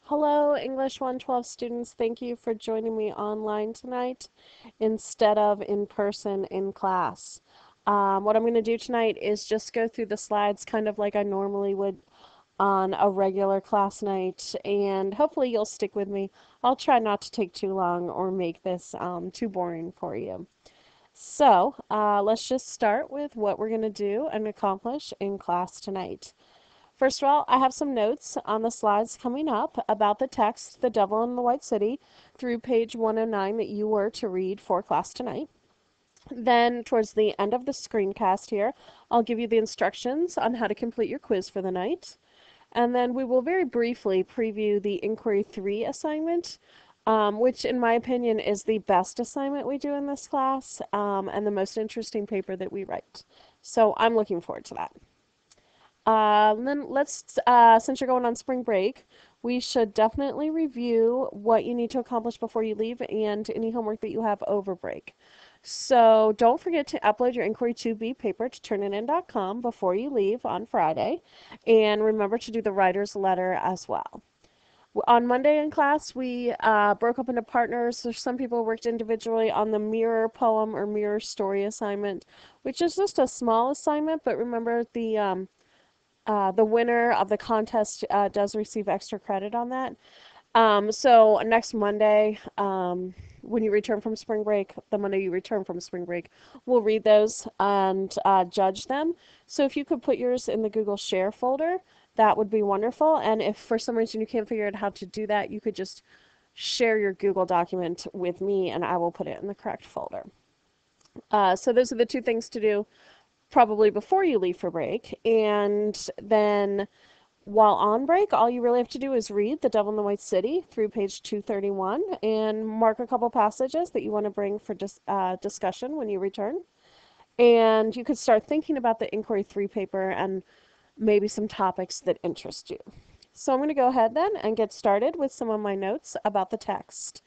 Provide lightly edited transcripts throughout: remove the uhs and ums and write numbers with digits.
Hello, English 112 students. Thank you for joining me online tonight instead of in person in class. What I'm going to do tonight is just go through the slides kind of like I normally would on a regular class night, and hopefully you'll stick with me. I'll try not to take too long or make this too boring for you. So let's just start with what we're going to do and accomplish in class tonight. First of all, I have some notes on the slides coming up about the text, The Devil in the White City, through page 109 that you were to read for class tonight. Then, towards the end of the screencast here, I'll give you the instructions on how to complete your quiz for the night. And then we will very briefly preview the Inquiry 3 assignment, which, in my opinion, is the best assignment we do in this class and the most interesting paper that we write. So I'm looking forward to that. Then since you're going on spring break, we should definitely review what you need to accomplish before you leave and any homework that you have over break. So don't forget to upload your Inquiry 2B paper to turnitin.com before you leave on Friday. And remember to do the writer's letter as well. On Monday in class, we broke up into partners. So some people worked individually on the mirror poem or mirror story assignment, which is just a small assignment, but remember the winner of the contest does receive extra credit on that. So next Monday, when you return from spring break, the Monday you return from spring break, we'll read those and judge them. So if you could put yours in the Google Share folder, that would be wonderful. And if for some reason you can't figure out how to do that, you could just share your Google document with me and I will put it in the correct folder. So those are the two things to do probably before you leave for break. And then while on break, all you really have to do is read The Devil in the White City through page 231 and mark a couple passages that you want to bring for discussion when you return. And you could start thinking about the Inquiry 3 paper and maybe some topics that interest you. So I'm going to go ahead then and get started with some of my notes about the text.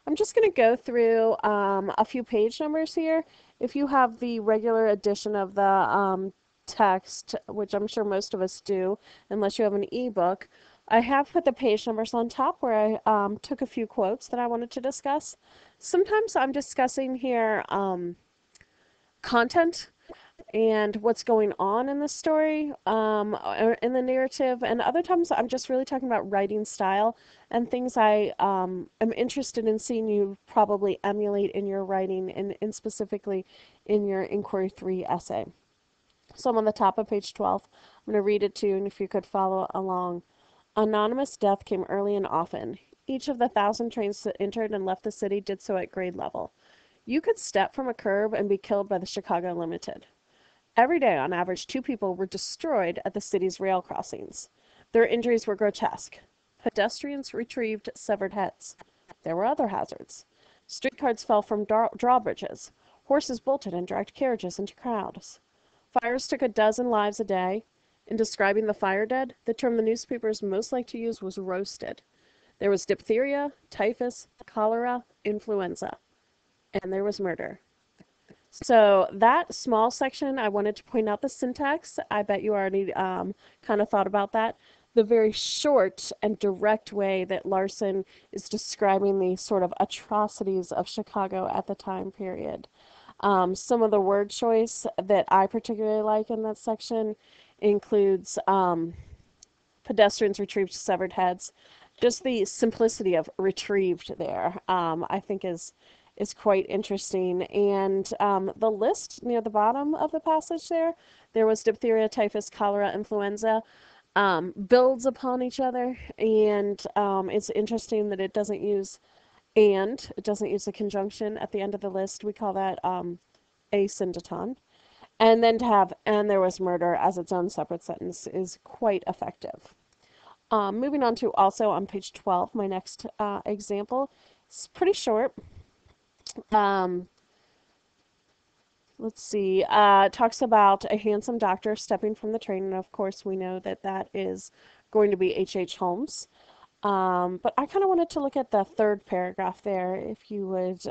I'm just going to go through a few page numbers here. If you have the regular edition of the text, which I'm sure most of us do, unless you have an ebook, I have put the page numbers on top where I took a few quotes that I wanted to discuss. Sometimes I'm discussing here content and what's going on in the story, or in the narrative, and other times I'm just really talking about writing style and things I am interested in seeing you probably emulate in your writing and specifically in your Inquiry 3 essay. So I'm on the top of page 12. I'm going to read it to you, and if you could follow along. Anonymous death came early and often. Each of the 1,000 trains that entered and left the city did so at grade level. You could step from a curb and be killed by the Chicago Limited. Every day, on average, 2 people were destroyed at the city's rail crossings. Their injuries were grotesque. Pedestrians retrieved severed heads. There were other hazards. Streetcars fell from drawbridges. Horses bolted and dragged carriages into crowds. Fires took a dozen lives a day. In describing the fire dead, the term the newspapers most liked to use was roasted. There was diphtheria, typhus, cholera, influenza, and there was murder. So that small section, I wanted to point out the syntax. I bet you already kind of thought about that. The very short and direct way that Larson is describing the sort of atrocities of Chicago at the time period. Some of the word choice that I particularly like in that section includes pedestrians retrieved severed heads. Just the simplicity of retrieved there, I think is quite interesting. And the list near the bottom of the passage there was diphtheria, typhus, cholera, influenza, builds upon each other. And it's interesting that it doesn't use and, it doesn't use a conjunction at the end of the list. We call that a syndeton. And then to have and there was murder as its own separate sentence is quite effective. Moving on to also on page 12, my next example. It's pretty short. Um, let's see. It talks about a handsome doctor stepping from the train, and of course we know that that is going to be H.H. Holmes. But I kind of wanted to look at the third paragraph there, if you would.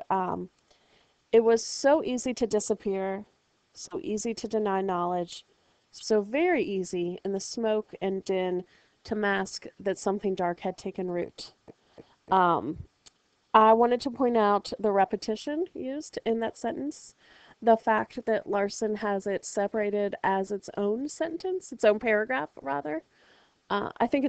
It was so easy to disappear, so easy to deny knowledge, so very easy in the smoke and din to mask that something dark had taken root. Um, I wanted to point out the repetition used in that sentence, the fact that Larson has it separated as its own sentence, its own paragraph, rather. I think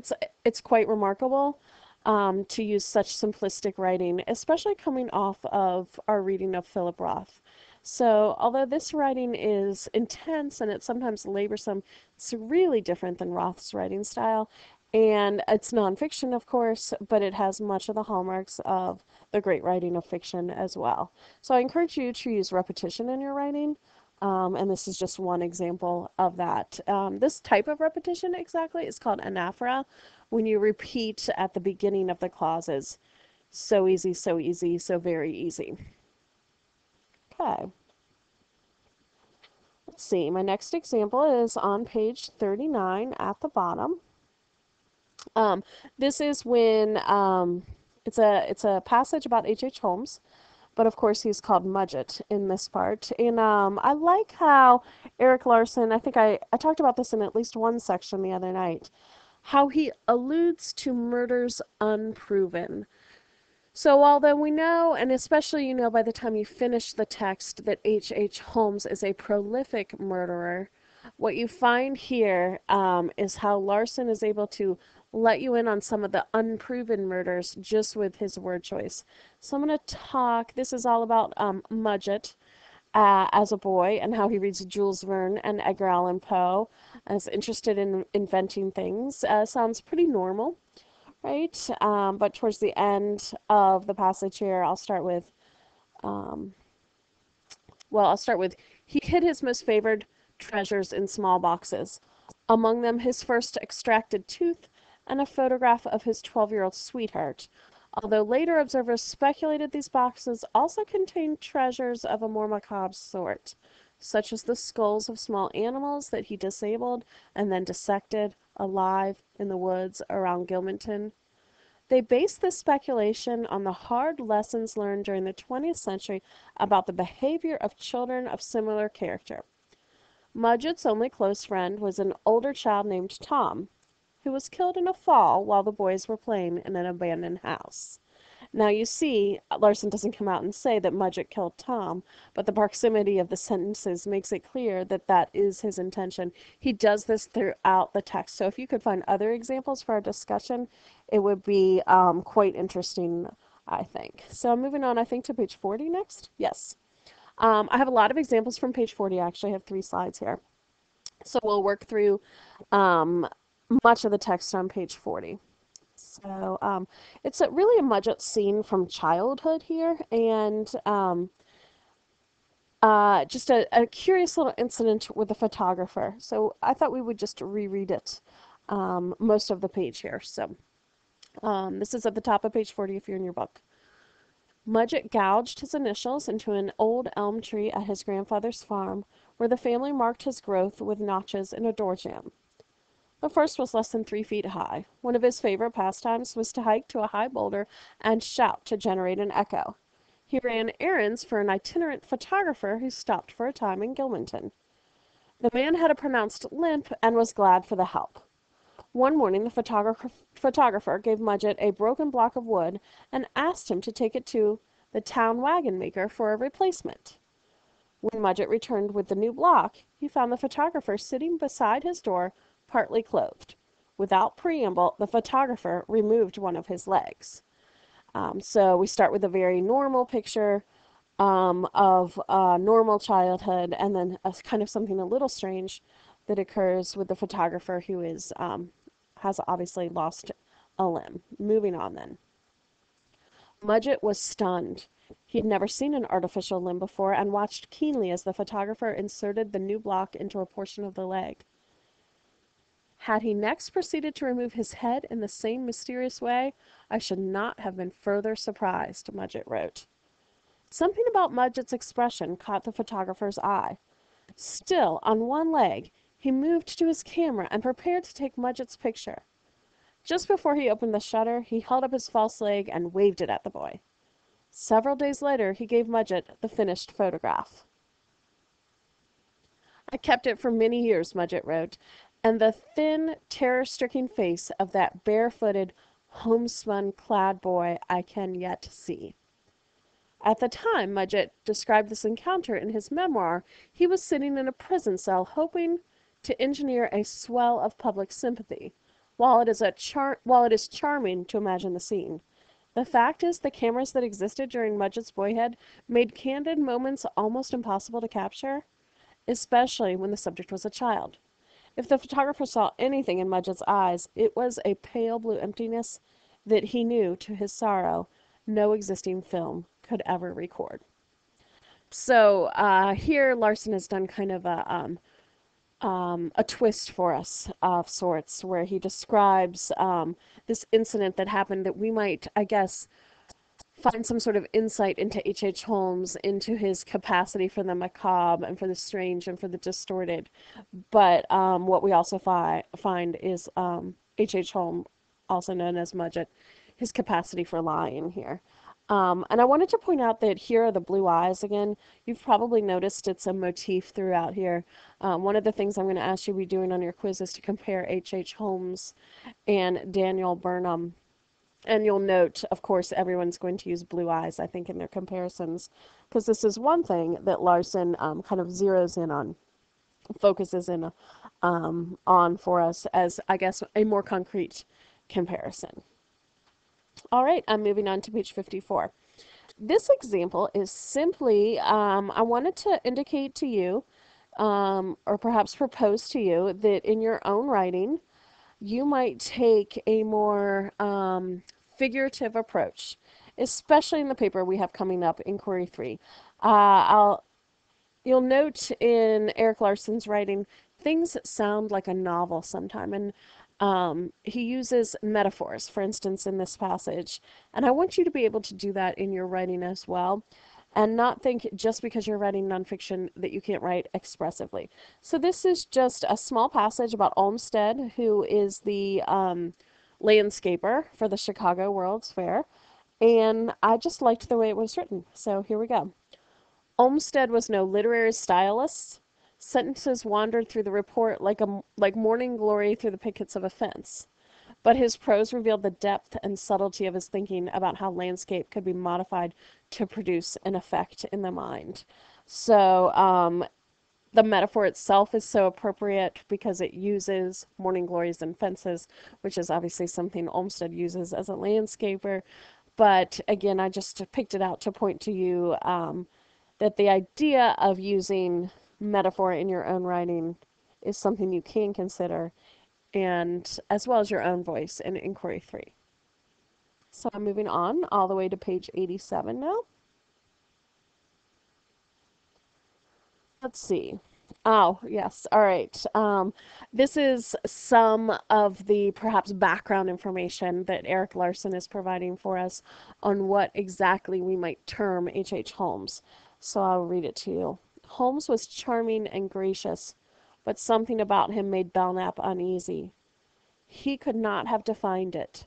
it's quite remarkable to use such simplistic writing, especially coming off of our reading of Philip Roth. So, although this writing is intense and it's sometimes laborsome, it's really different than Roth's writing style. And it's nonfiction, of course, but it has much of the hallmarks of the great writing of fiction as well. So, I encourage you to use repetition in your writing. And this is just one example of that. This type of repetition exactly is called anaphora, when you repeat at the beginning of the clauses. So easy, so very easy. Okay. Let's see. My next example is on page 39 at the bottom. Um, this is when it's a passage about H.H. Holmes. But of course, he's called Mudgett in this part. And I like how Erik Larson, I think I talked about this in at least one section the other night, how he alludes to murders unproven. So although we know, and especially you know by the time you finish the text, that H.H. Holmes is a prolific murderer, what you find here is how Larson is able to let you in on some of the unproven murders just with his word choice. So I'm going to talk, this is all about Mudgett as a boy and how he reads Jules Verne and Edgar Allan Poe, is interested in inventing things. Sounds pretty normal, right? But towards the end of the passage here, um, I'll start with, he hid his most favored treasures in small boxes, among them his first extracted tooth and a photograph of his 12-year-old sweetheart, although later observers speculated these boxes also contained treasures of a more macabre sort, such as the skulls of small animals that he disabled and then dissected alive in the woods around Gilmanton. They based this speculation on the hard lessons learned during the 20th century about the behavior of children of similar character. Mudgett's only close friend was an older child named Tom, who was killed in a fall while the boys were playing in an abandoned house. Now you see, Larson doesn't come out and say that Mudgett killed Tom, but the proximity of the sentences makes it clear that that is his intention. He does this throughout the text. So if you could find other examples for our discussion, it would be quite interesting, I think. So moving on, I think, to page 40 next. Yes. I have a lot of examples from page 40. I actually have 3 slides here. So we'll work through um, much of the text on page 40. So it's really a Mudgett scene from childhood here, and just a curious little incident with the photographer. So I thought we would just reread it most of the page here. So this is at the top of page 40 if you're in your book. Mudgett gouged his initials into an old elm tree at his grandfather's farm, where the family marked his growth with notches in a door jamb. The first was less than 3 feet high. One of his favorite pastimes was to hike to a high boulder and shout to generate an echo. He ran errands for an itinerant photographer who stopped for a time in Gilmanton. The man had a pronounced limp and was glad for the help. One morning the photographer gave Mudgett a broken block of wood and asked him to take it to the town wagon maker for a replacement. When Mudgett returned with the new block, he found the photographer sitting beside his door, partly clothed. Without preamble, the photographer removed one of his legs. So we start with a very normal picture of normal childhood, and then kind of something a little strange that occurs with the photographer who has obviously lost a limb. Moving on then. Mudgett was stunned. He had never seen an artificial limb before and watched keenly as the photographer inserted the new block into a portion of the leg. Had he next proceeded to remove his head in the same mysterious way, I should not have been further surprised, Mudgett wrote. Something about Mudgett's expression caught the photographer's eye. Still on one leg, he moved to his camera and prepared to take Mudgett's picture. Just before he opened the shutter, he held up his false leg and waved it at the boy. Several days later, he gave Mudgett the finished photograph. I kept it for many years, Mudgett wrote, and the thin, terror-stricken face of that barefooted, homespun clad boy I can yet see. At the time Mudgett described this encounter in his memoir, he was sitting in a prison cell hoping to engineer a swell of public sympathy. While it is charming to imagine the scene, the fact is the cameras that existed during Mudgett's boyhood made candid moments almost impossible to capture, especially when the subject was a child. If the photographer saw anything in Mudgett's eyes, it was a pale blue emptiness that he knew, to his sorrow, no existing film could ever record. So here Larson has done kind of a twist for us of sorts, where he describes this incident that happened that we might, I guess, find some sort of insight into H.H. Holmes, into his capacity for the macabre and for the strange and for the distorted. But what we also find is H.H. Holmes, also known as Mudgett, his capacity for lying here. And I wanted to point out that here are the blue eyes again. You've probably noticed it's a motif throughout here. One of the things I'm going to ask you to be doing on your quiz is to compare H.H. Holmes and Daniel Burnham. And you'll note, of course, everyone's going to use blue eyes, I think, in their comparisons, because this is one thing that Larson kind of zeroes in on, focuses in on for us as, I guess, a more concrete comparison. All right, I'm moving on to page 54. This example is simply, I wanted to indicate to you, or perhaps propose to you, that in your own writing, you might take a more figurative approach, especially in the paper we have coming up, Inquiry 3. You'll note in Erik Larson's writing, things sound like a novel sometime, and he uses metaphors, for instance, in this passage. And I want you to be able to do that in your writing as well, and not think just because you're writing nonfiction that you can't write expressively. So this is just a small passage about Olmsted, who is the landscaper for the Chicago World's Fair, and I just liked the way it was written. So here we go. Olmsted was no literary stylist. Sentences wandered through the report like morning glory through the pickets of a fence. But his prose revealed the depth and subtlety of his thinking about how landscape could be modified to produce an effect in the mind. So the metaphor itself is so appropriate because it uses morning glories and fences, which is obviously something Olmsted uses as a landscaper. But again, I just picked it out to point to you that the idea of using metaphor in your own writing is something you can consider, and as well as your own voice in Inquiry 3. So I'm moving on all the way to page 87 now. Let's see. Oh, yes. All right. This is some of the perhaps background information that Erik Larson is providing for us on what exactly we might term H.H. Holmes. So I'll read it to you. Holmes was charming and gracious, but something about him made Belknap uneasy. He could not have defined it.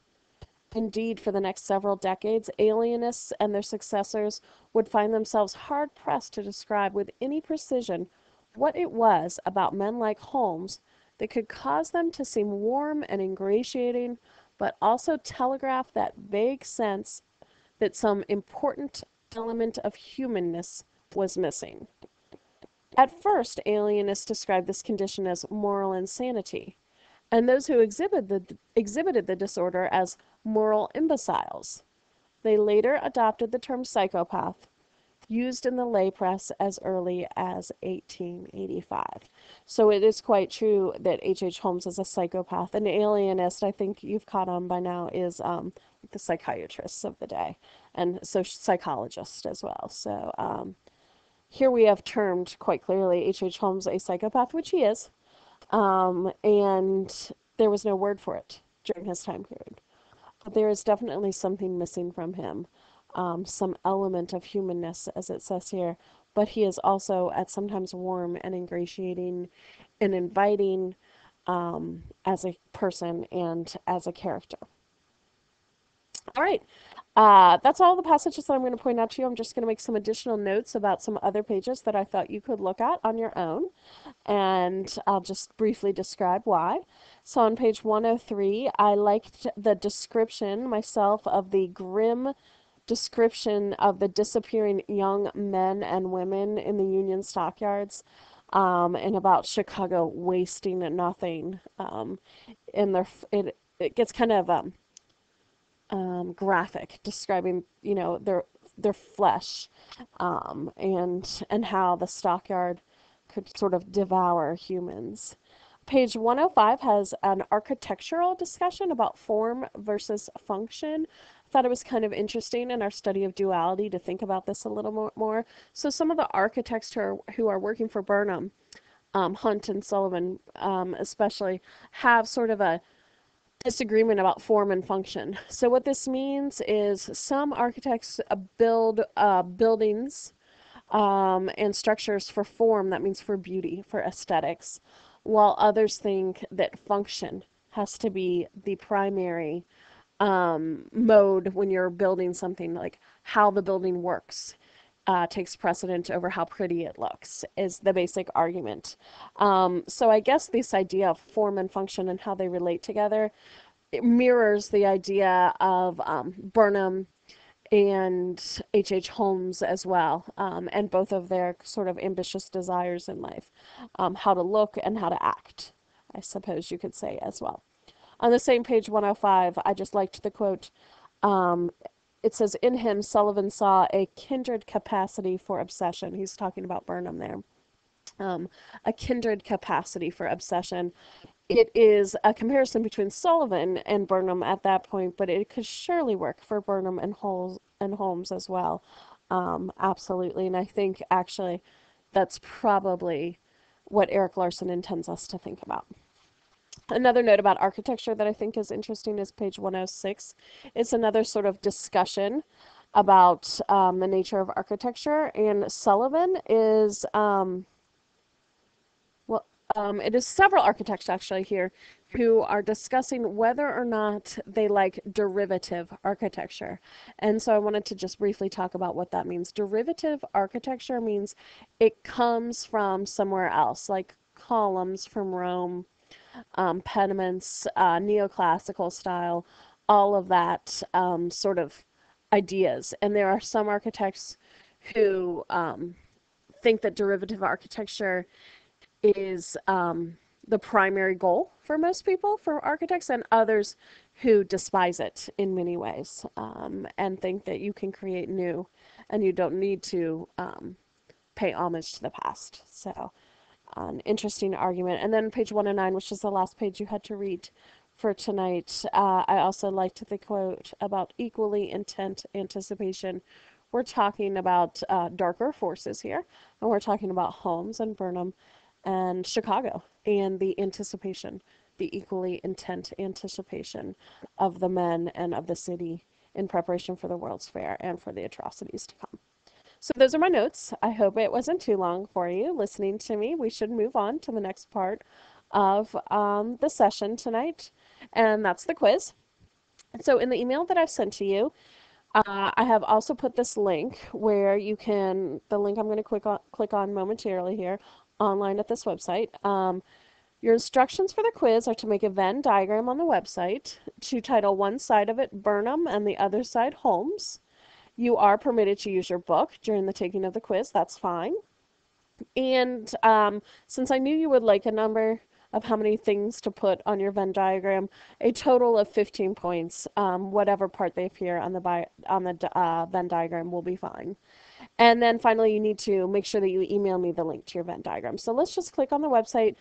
Indeed, for the next several decades, alienists and their successors would find themselves hard-pressed to describe with any precision what it was about men like Holmes that could cause them to seem warm and ingratiating, but also telegraph that vague sense that some important element of humanness was missing. At first, alienists described this condition as moral insanity, and those who exhibited the disorder as moral imbeciles. They later adopted the term psychopath, used in the lay press as early as 1885. So it is quite true that H.H. Holmes is a psychopath. An alienist, I think you've caught on by now, is the psychiatrists of the day, and so psychologists as well. So here we have termed quite clearly H.H. Holmes a psychopath, which he is. And there was no word for it during his time period. But there is definitely something missing from him, some element of humanness, as it says here. But he is also at sometimes warm and ingratiating and inviting as a person and as a character. All right. That's all the passages that I'm going to point out to you. I'm just going to make some additional notes about some other pages that I thought you could look at on your own, and I'll just briefly describe why. So on page 103, I liked the description myself of the grim description of the disappearing young men and women in the Union stockyards, and about Chicago wasting nothing. In their it gets kind of graphic, describing their flesh, and how the stockyard could sort of devour humans. Page 105 has an architectural discussion about form versus function. I thought it was kind of interesting in our study of duality to think about this a little more. So some of the architects who are working for Burnham, Hunt and Sullivan especially, have sort of a disagreement about form and function. So what this means is some architects build buildings and structures for form, that means for beauty, for aesthetics, while others think that function has to be the primary mode when you're building something, like how the building works. Takes precedent over how pretty it looks, is the basic argument. So I guess this idea of form and function and how they relate together, it mirrors the idea of Burnham and H.H. Holmes as well, and both of their sort of ambitious desires in life, how to look and how to act, I suppose you could say as well. On the same page 105, I just liked the quote. Um, it says, in him, Sullivan saw a kindred capacity for obsession. He's talking about Burnham there. A kindred capacity for obsession. It is a comparison between Sullivan and Burnham at that point, but it could surely work for Burnham and Holmes as well. Absolutely. And I think actually that's probably what Erik Larson intends us to think about. Another note about architecture that I think is interesting is page 106. It's another sort of discussion about the nature of architecture, and Sullivan is it is several architects actually here who are discussing whether or not they like derivative architecture. And so I wanted to just briefly talk about what that means. Derivative architecture means it comes from somewhere else, like columns from Rome, pediments, neoclassical style, all of that sort of ideas. And there are some architects who think that derivative architecture is the primary goal for most people, for architects, and others who despise it in many ways, and think that you can create new and you don't need to pay homage to the past. So an interesting argument. And then page 109, which is the last page you had to read for tonight, I also liked the quote about equally intent anticipation. We're talking about darker forces here, and we're talking about Holmes and Burnham and Chicago, and the anticipation, the equally intent anticipation of the men and of the city in preparation for the World's Fair and for the atrocities to come. So those are my notes. I hope it wasn't too long for you listening to me. We should move on to the next part of the session tonight, and that's the quiz. So in the email that I've sent to you, I have also put this link where you can, the link I'm going to click on momentarily here, online at this website. Your instructions for the quiz are to make a Venn diagram on the website, to title one side of it Burnham and the other side Holmes. You are permitted to use your book during the taking of the quiz, that's fine. And since I knew you would like a number of how many things to put on your Venn diagram, a total of 15 points, whatever part they appear on the Venn diagram will be fine. And then finally, you need to make sure that you email me the link to your Venn diagram. So let's just click on the website,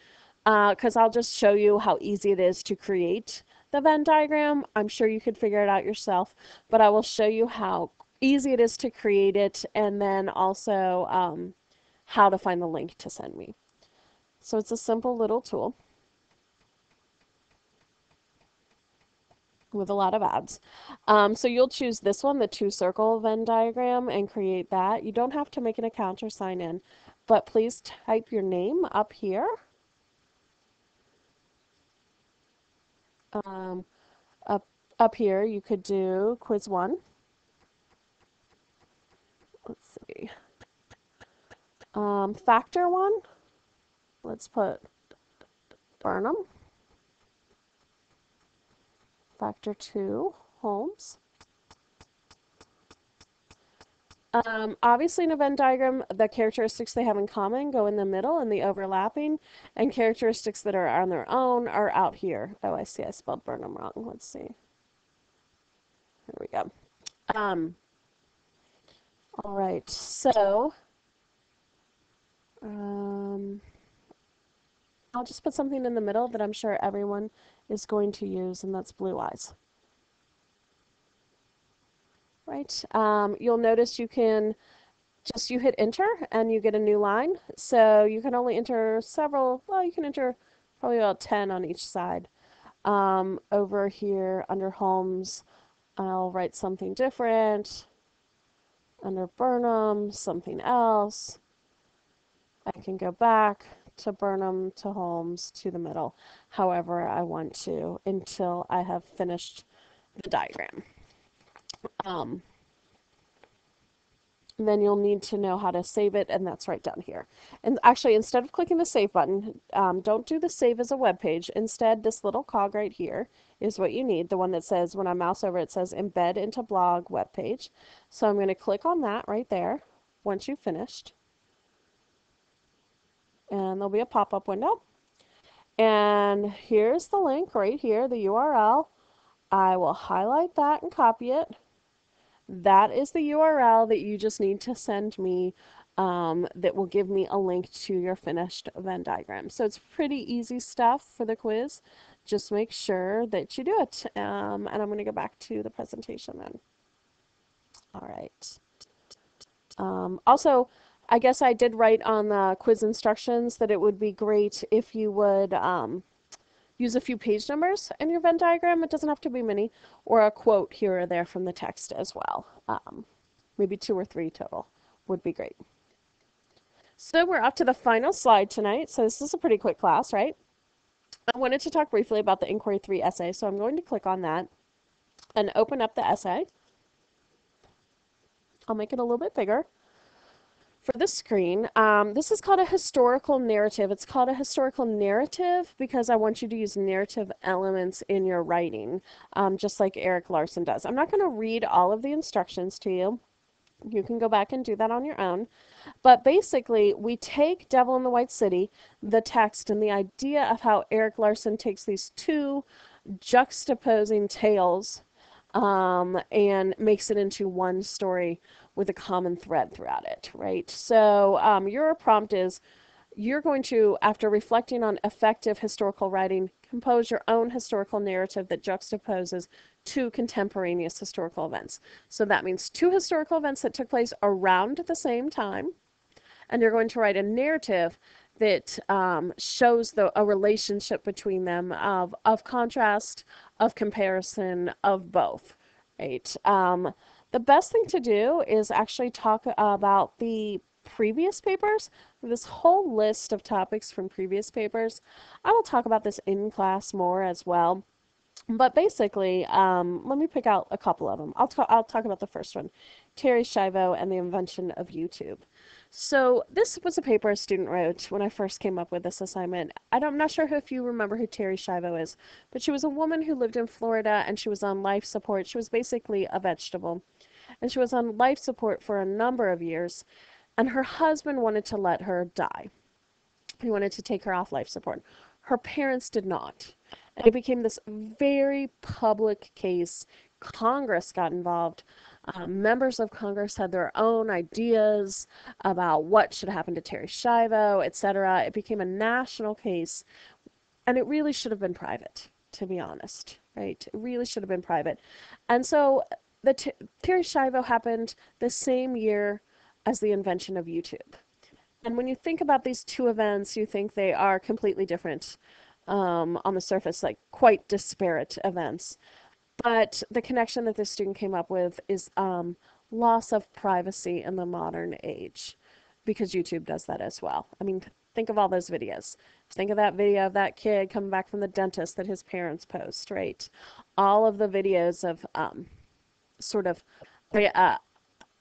because I'll just show you how easy it is to create the Venn diagram. I'm sure you could figure it out yourself, but I will show you how easy it is to create it, and then also how to find the link to send me. So it's a simple little tool with a lot of ads. So you'll choose this one, the two-circle Venn diagram, and create that. You don't have to make an account or sign in, but please type your name up here. Um, up up here, you could do quiz 1. Let's see. Factor 1, let's put Burnham. Factor 2, Holmes. Obviously in a Venn diagram, the characteristics they have in common go in the middle and the overlapping, and characteristics that are on their own are out here. Oh, I see, I spelled Burnham wrong. Let's see. Here we go. All right, so I'll just put something in the middle that I'm sure everyone is going to use, and that's blue eyes. Right? You'll notice you can you hit enter and you get a new line. So you can only enter several, well, you can enter probably about 10 on each side. Over here under Holmes, I'll write something different. Under Burnham, something else. I can go back to Burnham, to Holmes, to the middle, however I want to, until I have finished the diagram. Then you'll need to know how to save it, and that's right down here. And actually, instead of clicking the save button, don't do the save as a web page. Instead, this little cog right here is what you need, the one that says, when I mouse over it says embed into blog web page. So I'm going to click on that right there once you've finished. And there'll be a pop-up window. And here's the link right here, the URL. I will highlight that and copy it. That is the URL that you just need to send me that will give me a link to your finished Venn diagram. So it's pretty easy stuff for the quiz. Just make sure that you do it. And I'm going to go back to the presentation then. All right. Also, I guess I did write on the quiz instructions that it would be great if you would use a few page numbers in your Venn diagram. It doesn't have to be many, or a quote here or there from the text as well. Maybe 2 or 3 total would be great. So we're up to the final slide tonight. So this is a pretty quick class, right? I wanted to talk briefly about the Inquiry 3 essay, so I'm going to click on that and open up the essay. I'll make it a little bit bigger for the screen. This is called a historical narrative. It's called a historical narrative because I want you to use narrative elements in your writing, just like Erik Larson does. I'm not going to read all of the instructions to you. You can go back and do that on your own. But basically, we take Devil in the White City, the text, and the idea of how Erik Larson takes these two juxtaposing tales and makes it into one story with a common thread throughout it, right? So your prompt is, you're going to, after reflecting on effective historical writing, compose your own historical narrative that juxtaposes 2 contemporaneous historical events. So that means 2 historical events that took place around the same time, and you're going to write a narrative that shows a relationship between them of contrast, of comparison, of both, right? The best thing to do is actually talk about the previous papers, this whole list of topics from previous papers. I will talk about this in class more as well. But basically, let me pick out a couple of them. I'll talk about the first one, Terri Schiavo and the invention of YouTube. So this was a paper a student wrote when I first came up with this assignment. I'm not sure if you remember who Terri Schiavo is, but she was a woman who lived in Florida and she was on life support. She was basically a vegetable. And she was on life support for a number of years. And her husband wanted to let her die. He wanted to take her off life support. Her parents did not. And it became this very public case. Congress got involved. Members of Congress had their own ideas about what should happen to Terri Schiavo, etc. It became a national case, and it really should have been private, to be honest, right? It really should have been private. And so the Terri Schiavo happened the same year as the invention of YouTube. And when you think about these 2 events, you think they are completely different. On the surface, like quite disparate events. But the connection that this student came up with is loss of privacy in the modern age, because YouTube does that as well. I mean, think of all those videos. Think of that video of that kid coming back from the dentist that his parents post, right? All of the videos of sort of the,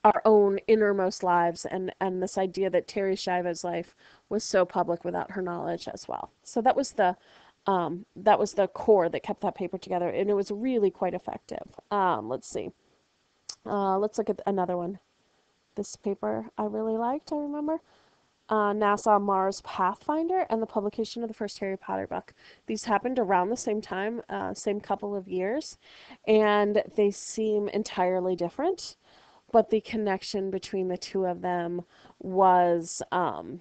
our own innermost lives, and this idea that Terry Schiavo's life was so public without her knowledge as well. So that was the core that kept that paper together, and it was really quite effective. Let's see. Let's look at another one. This paper I really liked, I remember. NASA Mars Pathfinder and the publication of the first Harry Potter book. These happened around the same time, same couple of years, and they seem entirely different, but the connection between the two of them was the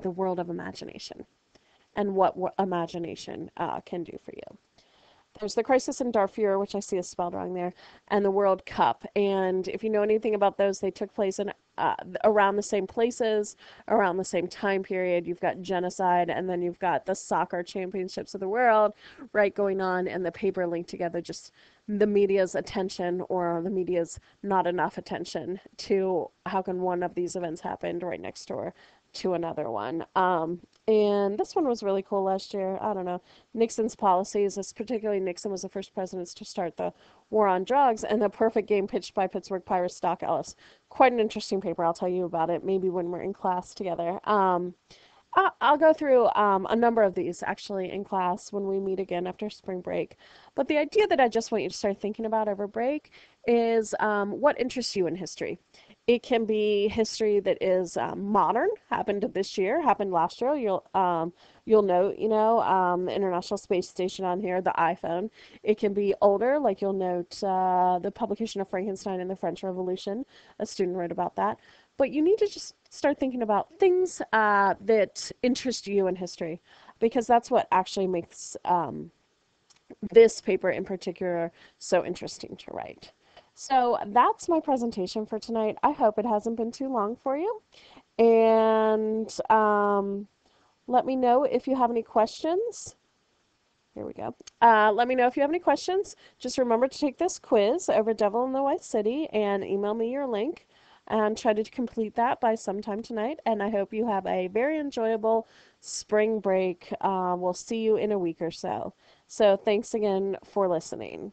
world of imagination and what imagination can do for you. There's the Crisis in Darfur, which I see is spelled wrong there, and the World Cup. And if you know anything about those, they took place in around the same places, around the same time period. You've got genocide, and then you've got the soccer championships of the world, right, going on, and the paper linked together, just the media's attention or the media's not enough attention to how can one of these events happened right next door to another one. And this one was really cool last year. I don't know. Nixon's policies, this particularly Nixon was the first president to start the war on drugs, and the perfect game pitched by Pittsburgh Pirates Doc Ellis. Quite an interesting paper. I'll tell you about it maybe when we're in class together. I'll go through a number of these actually in class when we meet again after spring break. But the idea that I just want you to start thinking about over break is what interests you in history. It can be history that is modern, happened this year, happened last year. You'll note, the International Space Station on here, the iPhone. It can be older, like you'll note the publication of Frankenstein and the French Revolution. A student wrote about that. But you need to just start thinking about things that interest you in history, because that's what actually makes this paper in particular so interesting to write. So that's my presentation for tonight. I hope it hasn't been too long for you. And let me know if you have any questions. Here we go. Let me know if you have any questions. Just remember to take this quiz over Devil in the White City and email me your link and try to complete that by sometime tonight. And I hope you have a very enjoyable spring break. We'll see you in a week or so. So thanks again for listening.